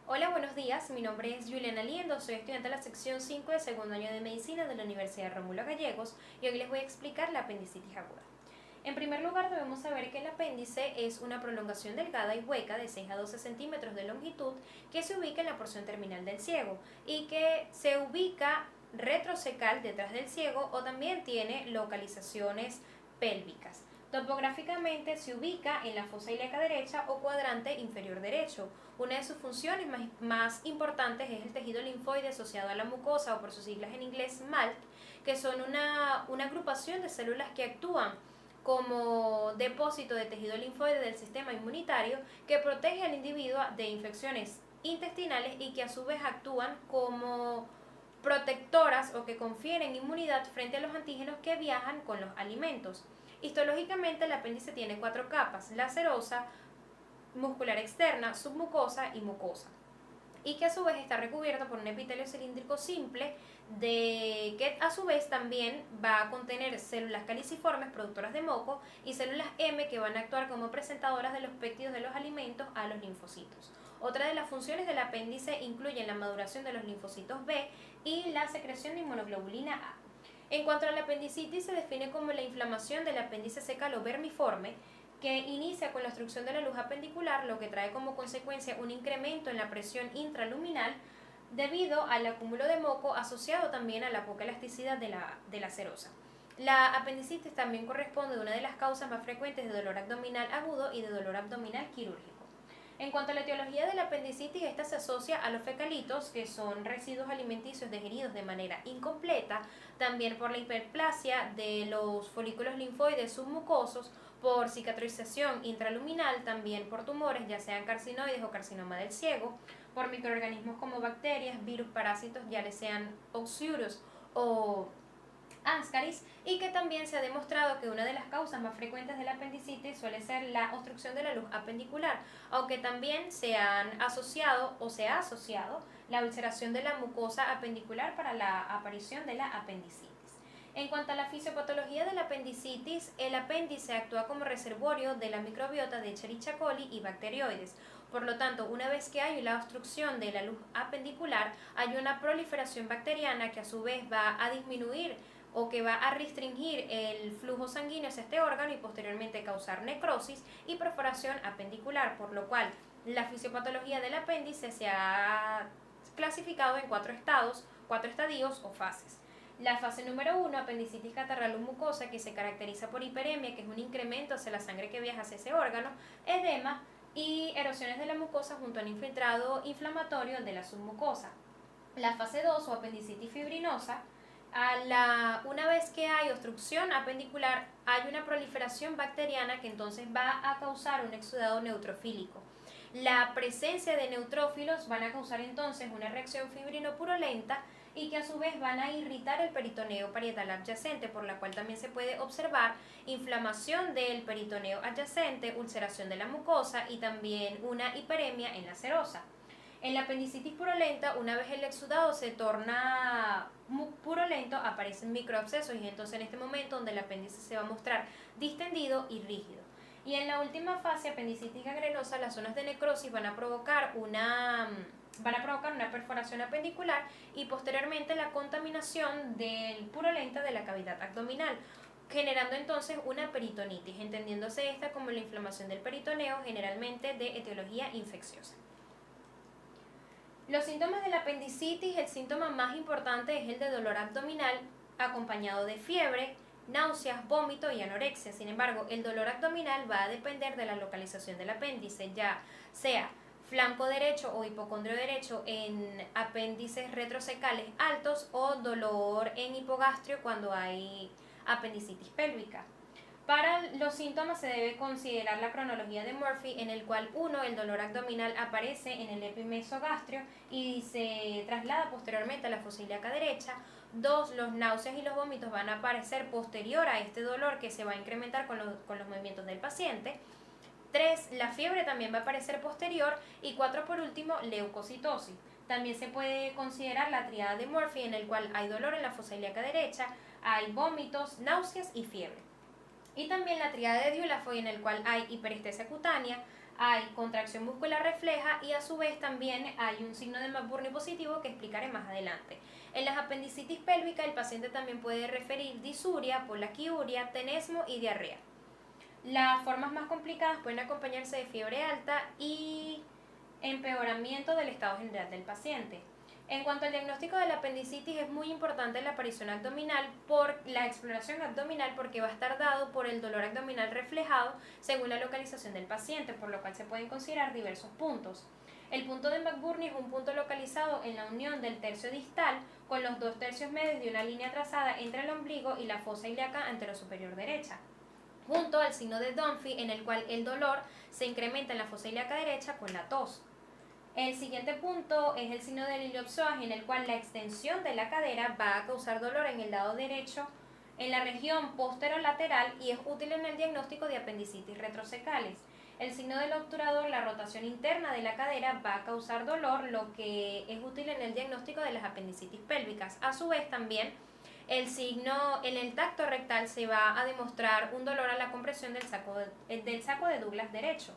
Hola, buenos días. Mi nombre es Juliana Liendo, soy estudiante de la sección 5 de segundo año de Medicina de la Universidad Rómulo Gallegos y hoy les voy a explicar la apendicitis aguda. En primer lugar, debemos saber que el apéndice es una prolongación delgada y hueca de 6 a 12 centímetros de longitud que se ubica en la porción terminal del ciego y que se ubica retrocecal detrás del ciego o también tiene localizaciones pélvicas. Topográficamente se ubica en la fosa ilíaca derecha o cuadrante inferior derecho. Una de sus funciones más importantes es el tejido linfoide asociado a la mucosa o por sus siglas en inglés MALT, que son una agrupación de células que actúan como depósito de tejido linfoide del sistema inmunitario que protege al individuo de infecciones intestinales y que a su vez actúan como protectoras o que confieren inmunidad frente a los antígenos que viajan con los alimentos. Histológicamente el apéndice tiene 4 capas: la serosa, muscular externa, submucosa y mucosa, y que a su vez está recubierto por un epitelio cilíndrico simple que a su vez también va a contener células caliciformes productoras de moco y células M que van a actuar como presentadoras de los péptidos de los alimentos a los linfocitos. Otra de las funciones del apéndice incluyen la maduración de los linfocitos B y la secreción de inmunoglobulina A. En cuanto a la apendicitis, se define como la inflamación del apéndice secalo vermiforme que inicia con la obstrucción de la luz apendicular, lo que trae como consecuencia un incremento en la presión intraluminal debido al acúmulo de moco asociado también a la poca elasticidad de la serosa. La apendicitis también corresponde a una de las causas más frecuentes de dolor abdominal agudo y de dolor abdominal quirúrgico. En cuanto a la etiología de la apendicitis, esta se asocia a los fecalitos, que son residuos alimenticios digeridos de manera incompleta, también por la hiperplasia de los folículos linfoides submucosos, por cicatrización intraluminal, también por tumores, ya sean carcinoides o carcinoma del ciego, por microorganismos como bacterias, virus, parásitos, ya les sean Oxyurus o Ascaris, y que también se ha demostrado que una de las causas más frecuentes de la apendicitis suele ser la obstrucción de la luz apendicular, aunque también se han asociado o se ha asociado la ulceración de la mucosa apendicular para la aparición de la apendicitis. En cuanto a la fisiopatología de la apendicitis, el apéndice actúa como reservorio de la microbiota de Escherichia coli y bacterioides. Por lo tanto, una vez que hay la obstrucción de la luz apendicular, hay una proliferación bacteriana que a su vez va a disminuir o que va a restringir el flujo sanguíneo hacia este órgano y posteriormente causar necrosis y perforación apendicular, por lo cual la fisiopatología del apéndice se ha clasificado en 4 estadios o fases. La fase número 1, apendicitis catarral o mucosa, que se caracteriza por hiperemia, que es un incremento hacia la sangre que viaja hacia ese órgano, edema y erosiones de la mucosa junto al infiltrado inflamatorio de la submucosa. La fase 2 o apendicitis fibrinosa, una vez que hay obstrucción apendicular, hay una proliferación bacteriana que entonces va a causar un exudado neutrofílico. La presencia de neutrófilos van a causar entonces una reacción fibrino-purulenta y que a su vez van a irritar el peritoneo parietal adyacente, por la cual también se puede observar inflamación del peritoneo adyacente, ulceración de la mucosa y también una hiperemia en la serosa. En la apendicitis purulenta, una vez el exudado se torna purulento, aparecen microabscesos y es entonces en este momento donde el apéndice se va a mostrar distendido y rígido. Y en la última fase, apendicitis gangrenosa, las zonas de necrosis van a provocar una perforación apendicular y posteriormente la contaminación del purulenta de la cavidad abdominal, generando entonces una peritonitis, entendiéndose esta como la inflamación del peritoneo, generalmente de etiología infecciosa. Los síntomas de la apendicitis, el síntoma más importante es el de dolor abdominal acompañado de fiebre, náuseas, vómito y anorexia. Sin embargo, el dolor abdominal va a depender de la localización del apéndice, ya sea flanco derecho o hipocondrio derecho en apéndices retrocecales altos o dolor en hipogastrio cuando hay apendicitis pélvica. Para los síntomas se debe considerar la cronología de Murphy, en el cual 1, el dolor abdominal aparece en el epimesogastrio y se traslada posteriormente a la fosa ilíaca derecha. 2, los náuseas y los vómitos van a aparecer posterior a este dolor que se va a incrementar con los movimientos del paciente. 3, la fiebre también va a aparecer posterior. Y 4, por último, leucocitosis. También se puede considerar la triada de Murphy, en el cual hay dolor en la fosa ilíaca derecha, hay vómitos, náuseas y fiebre. Y también la triada de Dieulafoy, en el cual hay hiperestesia cutánea, hay contracción muscular refleja y a su vez también hay un signo de McBurney positivo que explicaré más adelante. En las apendicitis pélvicas el paciente también puede referir disuria, polaquiuria, tenesmo y diarrea. Las formas más complicadas pueden acompañarse de fiebre alta y empeoramiento del estado general del paciente. En cuanto al diagnóstico de la apendicitis, es muy importante la aparición abdominal por la exploración abdominal porque va a estar dado por el dolor abdominal reflejado según la localización del paciente, por lo cual se pueden considerar diversos puntos. El punto de McBurney es un punto localizado en la unión del tercio distal con los 2/3 medios de una línea trazada entre el ombligo y la fosa ilíaca anterosuperior derecha, junto al signo de Dunphy, en el cual el dolor se incrementa en la fosa ilíaca derecha con la tos. El siguiente punto es el signo del iliopsoas, en el cual la extensión de la cadera va a causar dolor en el lado derecho, en la región posterolateral, y es útil en el diagnóstico de apendicitis retrosecales. El signo del obturador, la rotación interna de la cadera, va a causar dolor, lo que es útil en el diagnóstico de las apendicitis pélvicas. A su vez también el signo en el tacto rectal se va a demostrar un dolor a la compresión del saco de Douglas derecho.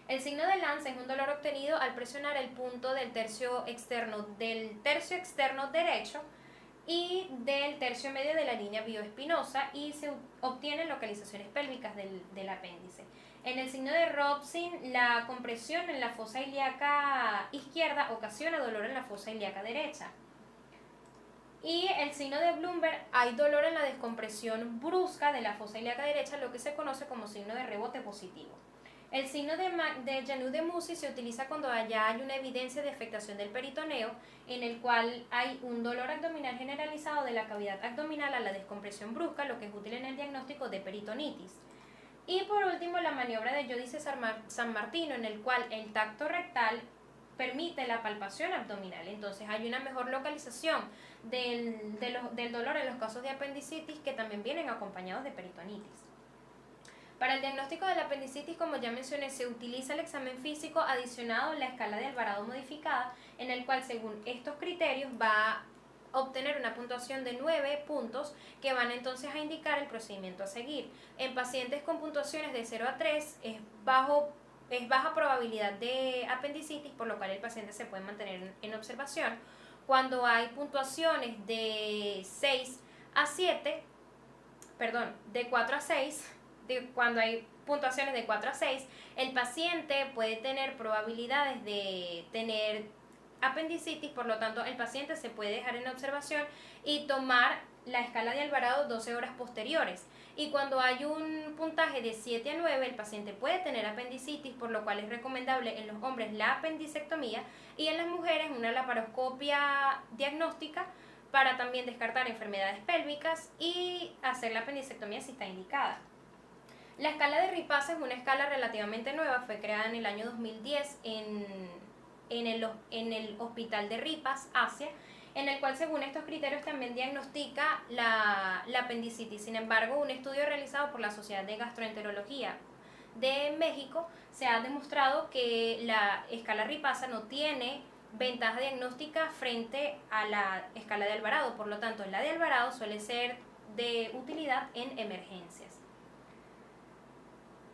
El signo de Lance es un dolor obtenido al presionar el punto del tercio externo derecho y del tercio medio de la línea bioespinosa y se obtienen localizaciones pélvicas del apéndice. En el signo de Robson, la compresión en la fosa ilíaca izquierda ocasiona dolor en la fosa ilíaca derecha. Y el signo de Bloomberg, hay dolor en la descompresión brusca de la fosa ilíaca derecha, lo que se conoce como signo de rebote positivo. El signo de Janus-de-Musi se utiliza cuando ya hay una evidencia de afectación del peritoneo, en el cual hay un dolor abdominal generalizado de la cavidad abdominal a la descompresión brusca, lo que es útil en el diagnóstico de peritonitis. Y por último, la maniobra de Giudice San Martino, en el cual el tacto rectal permite la palpación abdominal. Entonces hay una mejor localización del dolor en los casos de apendicitis que también vienen acompañados de peritonitis. Para el diagnóstico de la apendicitis, como ya mencioné, se utiliza el examen físico adicionado a la escala de Alvarado modificada, en el cual según estos criterios va a obtener una puntuación de 9 puntos que van entonces a indicar el procedimiento a seguir. En pacientes con puntuaciones de 0 a 3 es baja probabilidad de apendicitis, por lo cual el paciente se puede mantener en observación. Cuando hay puntuaciones de 6 a 7, de 4 a 6, cuando hay puntuaciones de 4 a 6, el paciente puede tener probabilidades de tener apendicitis, por lo tanto el paciente se puede dejar en observación y tomar la escala de Alvarado 12 horas posteriores. Y cuando hay un puntaje de 7 a 9, el paciente puede tener apendicitis, por lo cual es recomendable en los hombres la apendicectomía y en las mujeres una laparoscopia diagnóstica para también descartar enfermedades pélvicas y hacer la apendicectomía si está indicada. La escala de Ripasa es una escala relativamente nueva, fue creada en el año 2010 en el hospital de Ripas, Asia, en el cual según estos criterios también diagnostica la apendicitis. Sin embargo, un estudio realizado por la Sociedad de Gastroenterología de México se ha demostrado que la escala Ripasa no tiene ventaja diagnóstica frente a la escala de Alvarado, por lo tanto la de Alvarado suele ser de utilidad en emergencias.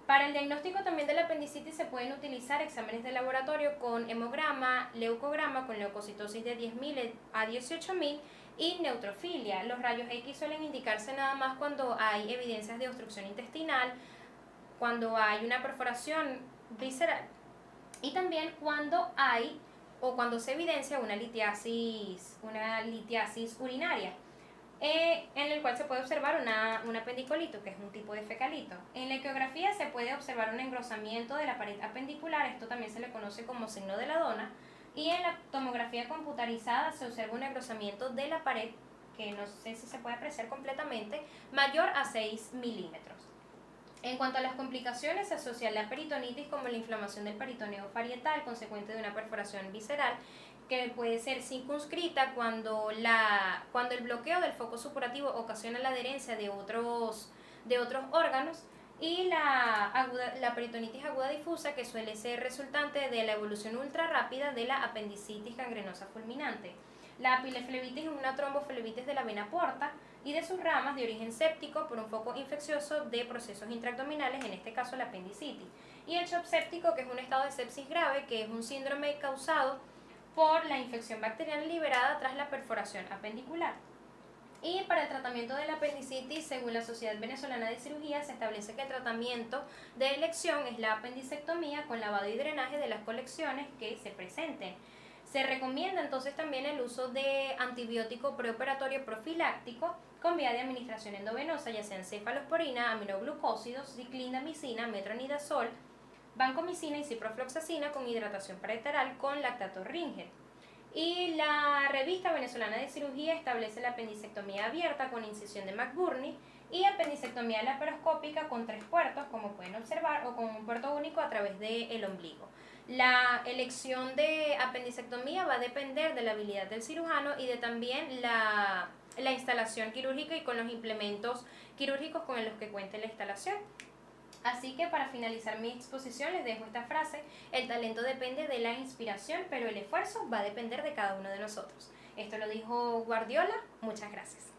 Para el diagnóstico también de la apendicitis se pueden utilizar exámenes de laboratorio con hemograma, leucograma con leucocitosis de 10.000 a 18.000 y neutrofilia. Los rayos X suelen indicarse nada más cuando hay evidencias de obstrucción intestinal, cuando hay una perforación visceral y también cuando hay o cuando se evidencia una litiasis urinaria. En el cual se puede observar un apendicolito, que es un tipo de fecalito. En la ecografía se puede observar un engrosamiento de la pared apendicular, esto también se le conoce como signo de la dona, y en la tomografía computarizada se observa un engrosamiento de la pared, que no sé si se puede apreciar completamente, mayor a 6 milímetros. En cuanto a las complicaciones, se asocia la peritonitis como la inflamación del peritoneo parietal, consecuente de una perforación visceral, que puede ser circunscrita cuando el bloqueo del foco supurativo ocasiona la adherencia de otros órganos, y la peritonitis aguda difusa, que suele ser resultante de la evolución ultra rápida de la apendicitis gangrenosa fulminante. La pileflebitis es una tromboflebitis de la vena porta y de sus ramas de origen séptico por un foco infeccioso de procesos intraabdominales, en este caso la apendicitis. y el shock séptico, que es un estado de sepsis grave, que es un síndrome causado por la infección bacteriana liberada tras la perforación apendicular. Y para el tratamiento de la apendicitis, según la Sociedad Venezolana de Cirugía, se establece que el tratamiento de elección es la apendicectomía con lavado y drenaje de las colecciones que se presenten. Se recomienda entonces también el uso de antibiótico preoperatorio profiláctico con vía de administración endovenosa, ya sean cefalosporina, aminoglucósidos, ciclindamicina, metronidazol, vancomicina y ciprofloxacina con hidratación parenteral con lactato Ringer. Y la revista venezolana de cirugía establece la apendicectomía abierta con incisión de McBurney y apendicectomía laparoscópica con 3 puertos, como pueden observar, o con un puerto único a través del ombligo. La elección de apendicectomía va a depender de la habilidad del cirujano y de también la instalación quirúrgica y con los implementos quirúrgicos con los que cuente la instalación. Así que para finalizar mi exposición les dejo esta frase: el talento depende de la inspiración, pero el esfuerzo va a depender de cada uno de nosotros. Esto lo dijo Guardiola. Muchas gracias.